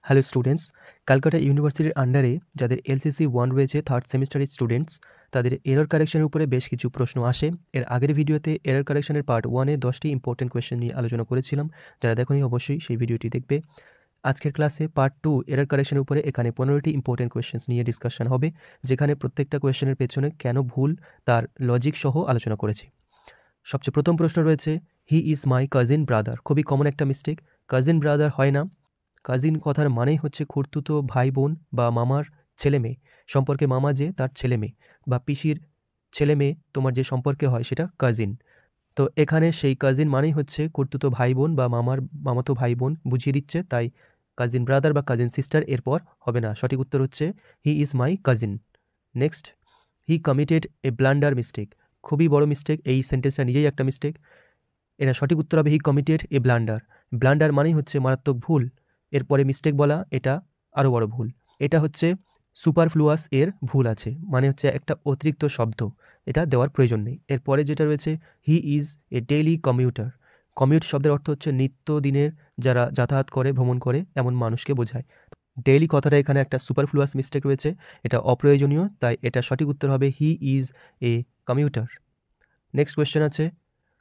Hello students, Calcutta ইউনিভার্সিটির আন্ডারে যাদের এলসিসি 1 রয়েছে থার্ড সেমিস্টারের স্টুডেন্টস, তাদের এরর কারেকশনের উপরে বেশ কিছু প্রশ্ন আসে। এর আগের ভিডিওতে এরর কারেকশনের পার্ট 1-এ 10টি ইম্পর্টেন্ট কোয়েশ্চেন নিয়ে আলোচনা করেছিলাম। যারা দেখোনি অবশ্যই সেই ভিডিওটি দেখবে। আজকের ক্লাসে পার্ট 2 এরর কারেকশনের উপরে এখানে 15টি ইম্পর্টেন্ট কোয়েশ্চেন্স নিয়ে ডিসকাশন হবে, যেখানে প্রত্যেকটা কোয়েশ্চেনের পেছনে কেন ভুল তার লজিক সহ আলোচনা করেছি। সবচেয়ে প্রথম প্রশ্ন রয়েছে, he is my cousin brother. খুবই কমন একটা মিস্টেক, কাজিন ব্রাদার হয় না। কাজিন কথার মানেই হচ্ছে খুড়তুতো ভাই বোন বা মামার ছেলে মেয়ে সম্পর্কে, মামা যে তার ছেলে মেয়ে বা পিসির ছেলে মেয়ে তোমার যে সম্পর্কে হয় সেটা কাজিন। তো এখানে সেই কাজিন মানেই হচ্ছে খুড়তুতো ভাই বোন বা মামাতো ভাই বোন বুঝিয়ে দিচ্ছে, তাই কাজিন ব্রাদার বা কাজিন সিস্টার এরপর হবে না। সঠিক উত্তর হচ্ছে he is my cousin. Next, he committed A blunder mistake. খুবই বড় মিস্টেক, এই সেন্টেন্সটা নিজেই একটা মিস্টেক। এটা সঠিক উত্তর হবে হি কমিটেড এ ব্লান্ডার। ব্লান্ডার মানেই হচ্ছে মারাত্মক ভুল, এরপরে মিস্টেক বলা এটা আরও বড় ভুল। এটা হচ্ছে সুপারফ্লুয়াস এর ভুল আছে, মানে হচ্ছে একটা অতিরিক্ত শব্দ, এটা দেওয়ার প্রয়োজন নেই। এরপরে যেটা রয়েছে, he is a daily commuter. Commute শব্দের অর্থ হচ্ছে নিত্যদিনের যারা যাতায়াত করে ভ্রমণ করে এমন মানুষকে বোঝায়। ডেইলি কথাটা এখানে একটা সুপারফ্লুয়াস মিস্টেক রয়েছে, এটা অপ্রয়োজনীয়, তাই এটা সঠিক উত্তর হবে he is a commuter. Next question আছে,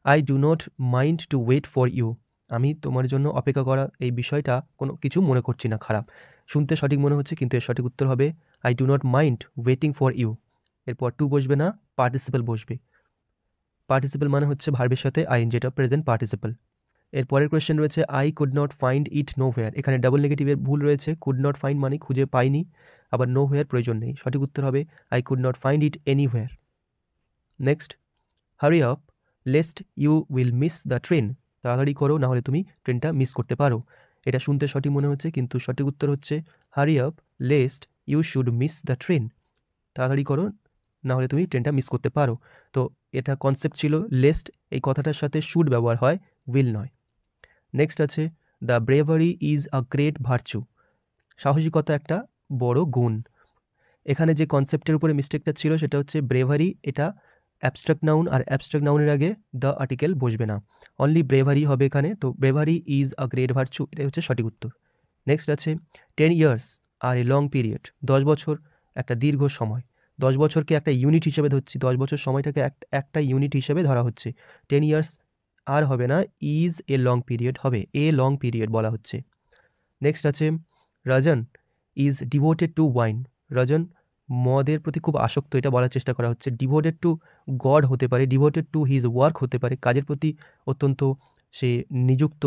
I do not mind to wait for you. আমি তোমার জন্য অপেক্ষা করা এই বিষয়টা কোনো কিছু মনে করছি না খারাপ। শুনতে সঠিক মনে হচ্ছে, কিন্তু এর সঠিক উত্তর হবে I do not mind waiting for you. এরপর টু বসবে না, পার্টিসিপেল বসবে। পার্টিসিপেল মানে হচ্ছে ভার্বের সাথে আইন, যেটা প্রেজেন্ট পার্টিসিপেল। এরপরের কোয়েশ্চেন রয়েছে, I could not find it know where. এখানে ডাবল নেগেটিভের ভুল রয়েছে, কুড নট ফাইন্ড মানে খুঁজে পাইনি, আবার নো হোয়ার প্রয়োজন নেই। সঠিক উত্তর হবে I could not find it anywhere. Next, hurry up lest you will miss the train. তাড়াতাড়ি করো, নাহলে তুমি ট্রেনটা মিস করতে পারো। এটা শুনতে সঠিক মনে হচ্ছে, কিন্তু সঠিক উত্তর হচ্ছে hurry up lest you should miss the train. তাড়াতাড়ি করো, নাহলে তুমি ট্রেনটা মিস করতে পারো। তো এটা কনসেপ্ট ছিল লেস্ট, এই কথাটার সাথে শুড ব্যবহার হয়, উইল নয়। নেক্সট আছে, the bravery is a great virtue. সাহসিকতা একটা বড় গুণ। এখানে যে কনসেপ্টের উপরে মিস্টেকটা ছিল সেটা হচ্ছে ব্রেভারি, এটা অ্যাবস্ট্রাক্ট নাউন, আর অ্যাবস্ট্রাক্ট নাউনের আগে দ্য আর্টিকেল বসবে না, অনলি ব্রেভারি হবে এখানে। তো bravery is a great virtue, এটাই হচ্ছে সঠিক উত্তর। নেক্সট আছে, 10 years are a long period. 10 বছর একটা দীর্ঘ সময়। 10 বছরকে একটা ইউনিট হিসেবে ধরছি, 10 বছর সময়টাকে একটা ইউনিট হিসেবে ধরা হচ্ছে। 10 ইয়ার্স আর হবে না, ইজ এ লং পিরিয়ড হবে, এ লং পিরিয়ড বলা হচ্ছে। নেক্সট আছে, রাজন ইজ ডিভোটেড টু ওয়াইন। রাজন মদের প্রতি খুব আসক্ত, এটা বলার চেষ্টা করা হচ্ছে। ডিভোটেড টু গড হতে পারে, ডিভোটেড টু হিজ ওয়ার্ক হতে পারে, কাজের প্রতি অত্যন্ত সে নিযুক্ত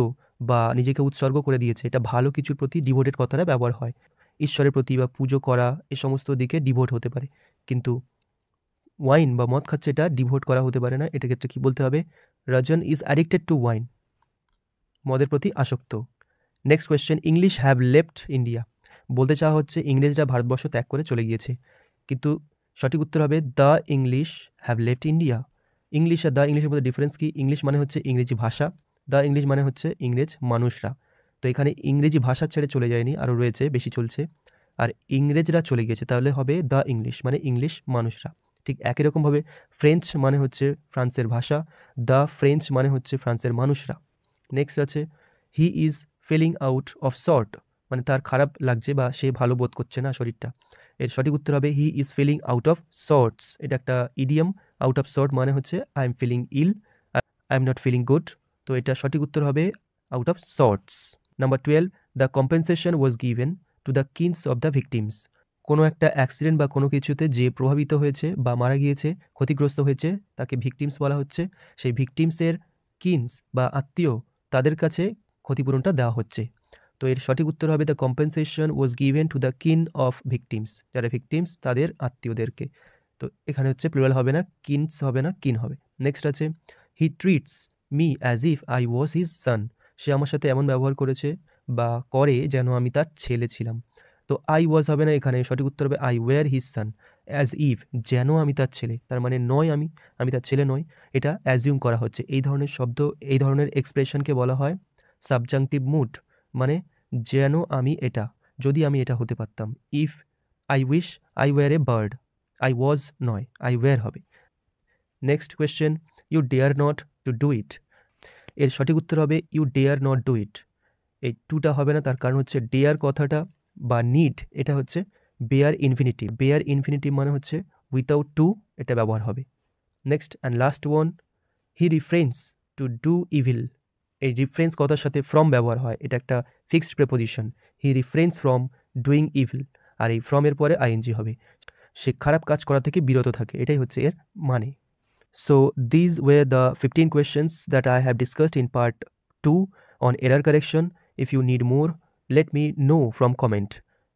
বা নিজেকে উৎসর্গ করে দিয়েছে, এটা ভালো কিছুর প্রতি ডিভোটেড কথাটা ব্যবহার হয়। ঈশ্বরের প্রতি বা পুজো করা এ সমস্ত দিকে ডিভোট হতে পারে, কিন্তু ওয়াইন বা মদ খাচ্ছে এটা ডিভোট করা হতে পারে না। এটা ক্ষেত্রে কী বলতে হবে, রাজন ইজ অ্যাডিক্টেড টু ওয়াইন, মদের প্রতি আসক্ত। Next question, English have left India. বলতে চাওয়া হচ্ছে ইংরেজরা ভারতবর্ষ ত্যাগ করে চলে গিয়েছে, কিন্তু সঠিক উত্তর হবে the English have left India. English are the ইংলিশের মধ্যে ডিফারেন্স কি? ইংলিশ মানে হচ্ছে ইংরেজি ভাষা, দ্য ইংলিশ মানে হচ্ছে ইংরেজ মানুষরা। তো এখানে ইংরেজি ভাষা ছেড়ে চলে যায়নি, আরও রয়েছে, বেশি চলছে, আর ইংরেজরা চলে গিয়েছে, তাহলে হবে দ্য ইংলিশ মানে ইংলিশ মানুষরা। ঠিক একই রকমভাবে ফ্রেঞ্চ মানে হচ্ছে ফ্রান্সের ভাষা, দ্য ফ্রেঞ্চ মানে হচ্ছে ফ্রান্সের মানুষরা। নেক্সট আছে, he is feeling out of sort, মানে তার খারাপ লাগছে বা সে ভালো বোধ করছে না শরীরটা। এর সঠিক উত্তর হবে he is feeling out of sorts. এটা একটা ইডিয়াম, আউট অফ সর্ট মানে হচ্ছে I am feeling ill, I am not feeling good. তো এটা সঠিক উত্তর হবে out of sorts. Number 12, the compensation was given to the kins of the victims. কোনো একটা অ্যাক্সিডেন্ট বা কোনো কিছুতে যে প্রভাবিত হয়েছে বা মারা গিয়েছে, ক্ষতিগ্রস্ত হয়েছে, তাকে ভিকটিমস বলা হচ্ছে। সেই ভিকটিমসের কিনস বা আত্মীয়, তাদের কাছে ক্ষতিপূরণটা দেওয়া হচ্ছে। তো এর সঠিক উত্তর হবে the compensation was given to the king of victims, যারা ভিকটিমস তাদের আত্মীয়দেরকে। তো এখানে হচ্ছে প্লুরাল হবে না, কিনস হবে না, কিন হবে। নেক্সট আছে, he treats me as if I was his son. সে আমার সাথে এমন ব্যবহার করেছে বা করে যেন আমি তার ছেলে ছিলাম। তো আই ওয়াজ হবে না, এখানে সঠিক উত্তর হবে I were his son. As if যেন আমি তার ছেলে, তার মানে নয়, আমি তার ছেলে নয়, এটা অ্যাজিউম করা হচ্ছে। এই ধরনের শব্দ, এই ধরনের এক্সপ্রেশনকে বলা হয় সাবজাংটিভ মুড, মানে যেন আমি এটা, যদি আমি এটা হতে পারতাম। If I wish I were a bird, I was নয়, আই ওয়্যার হবে। Next question, you dare not to do it. এর সঠিক উত্তর হবে you dare not do it. এই টুটা হবে না, তার কারণ হচ্ছে ডেয়ার কথাটা বা নিড এটা হচ্ছে বেয়ার ইনফিনিটিভ। বেয়ার ইনফিনিটিভ মানে হচ্ছে উইথাউট টু এটা ব্যবহার হবে। Next and last one, he refrains to do evil. এই রিফ্রেন্স কথার সাথে ফ্রম ব্যবহার হয়, এটা একটা fixed preposition. He refrains from doing evil, আর এই ফ্রমের পরে আইএনজি হবে। সে খারাপ কাজ করা থেকে বিরত থাকে, এটাই হচ্ছে এর মানে। So these were the 15 questions that I have discussed in part 2 on error correction. If you need more, let me know from comment,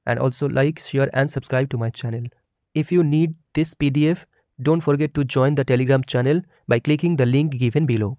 and also like, share and subscribe to my channel. If you need this PDF, don't forget to join the Telegram channel by clicking the link given below.